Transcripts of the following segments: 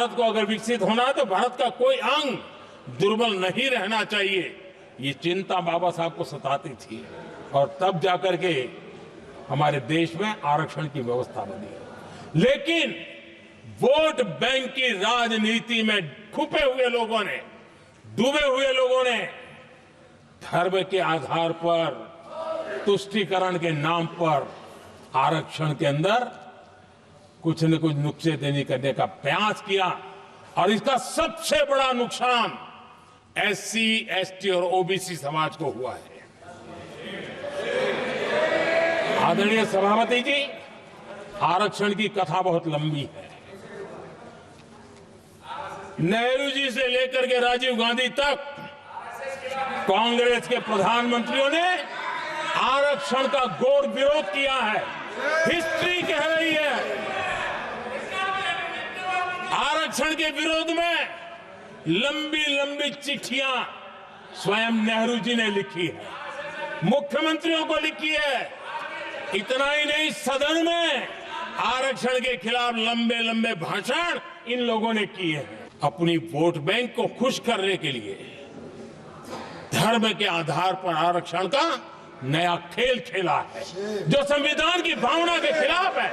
भारत को अगर विकसित होना है तो भारत का कोई अंग दुर्बल नहीं रहना चाहिए, ये चिंता बाबा साहब को सताती थी। और तब जाकर के हमारे देश में आरक्षण की व्यवस्था बनी। लेकिन वोट बैंक की राजनीति में छुपे हुए लोगों ने, डूबे हुए लोगों ने धर्म के आधार पर, तुष्टीकरण के नाम पर आरक्षण के अंदर कुछ न कुछ नुक्सेदनी करने का प्रयास किया। और इसका सबसे बड़ा नुकसान एससी, एसटी और ओबीसी समाज को हुआ है। आदरणीय सभापति जी, आरक्षण की कथा बहुत लंबी है। नेहरू जी से लेकर के राजीव गांधी तक कांग्रेस के प्रधानमंत्रियों ने आरक्षण का घोर विरोध किया है। हिस्ट्री कह रही है आरक्षण के विरोध में लंबी लंबी चिट्ठियां स्वयं नेहरू जी ने लिखी है, मुख्यमंत्रियों को लिखी है। इतना ही नहीं, सदन में आरक्षण के खिलाफ लंबे लंबे भाषण इन लोगों ने किए हैं। अपनी वोट बैंक को खुश करने के लिए धर्म के आधार पर आरक्षण का नया खेल खेला है, जो संविधान की भावना के खिलाफ है।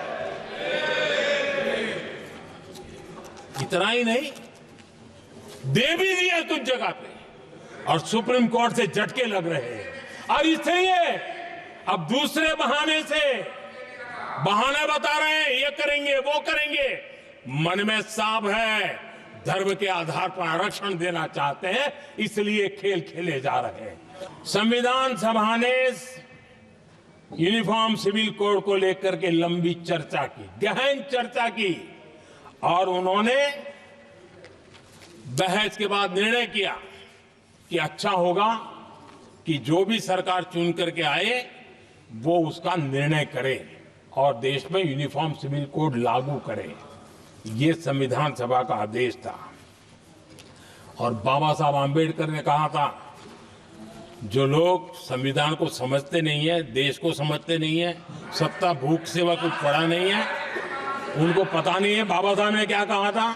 इतना ही नहीं, दे भी दिया कुछ जगह पे, और सुप्रीम कोर्ट से झटके लग रहे हैं। और इसलिए अब दूसरे बहाने से बहाने बता रहे हैं, ये करेंगे वो करेंगे। मन में साफ है, धर्म के आधार पर आरक्षण देना चाहते हैं, इसलिए खेल खेले जा रहे हैं। संविधान सभा ने यूनिफॉर्म सिविल कोड को लेकर के लंबी चर्चा की, गहन चर्चा की, और उन्होंने बहस के बाद निर्णय किया कि अच्छा होगा कि जो भी सरकार चुन करके आए वो उसका निर्णय करे और देश में यूनिफॉर्म सिविल कोड लागू करे। ये संविधान सभा का आदेश था। और बाबा साहब आंबेडकर ने कहा था, जो लोग संविधान को समझते नहीं है, देश को समझते नहीं है, सत्ता भूख सेवा कुछ पड़ा नहीं है, उनको पता नहीं है बाबा साहब ने क्या कहा था।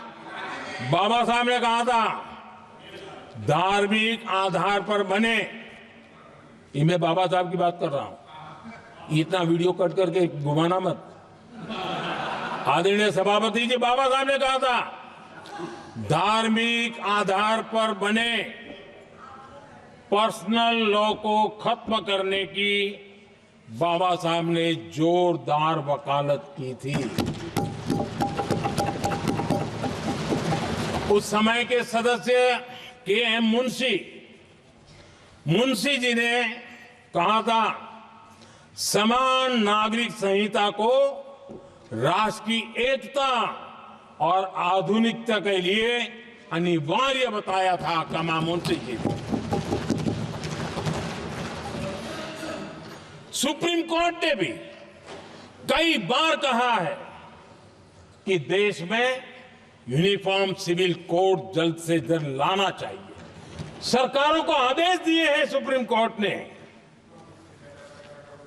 बाबा साहब ने कहा था, धार्मिक आधार पर बने, ये मैं बाबा साहब की बात कर रहा हूं, इतना वीडियो कट करके घुमाना मत। आदरणीय सभापति जी, बाबा साहब ने कहा था, धार्मिक आधार पर बने पर्सनल लॉ को खत्म करने की बाबा साहब ने जोरदार वकालत की थी। उस समय के सदस्य के.एम. मुंशी जी ने कहा था, समान नागरिक संहिता को राष्ट्र की एकता और आधुनिकता के लिए अनिवार्य बताया था। कमा मुंशी जी ने। सुप्रीम कोर्ट ने भी कई बार कहा है कि देश में यूनिफॉर्म सिविल कोड जल्द से जल्द लाना चाहिए। सरकारों को आदेश दिए हैं सुप्रीम कोर्ट ने।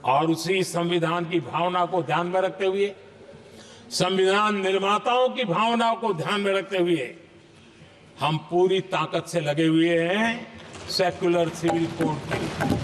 और उसी संविधान की भावना को ध्यान में रखते हुए, संविधान निर्माताओं की भावनाओं को ध्यान में रखते हुए, हम पूरी ताकत से लगे हुए हैं सेक्युलर सिविल कोड के लिए।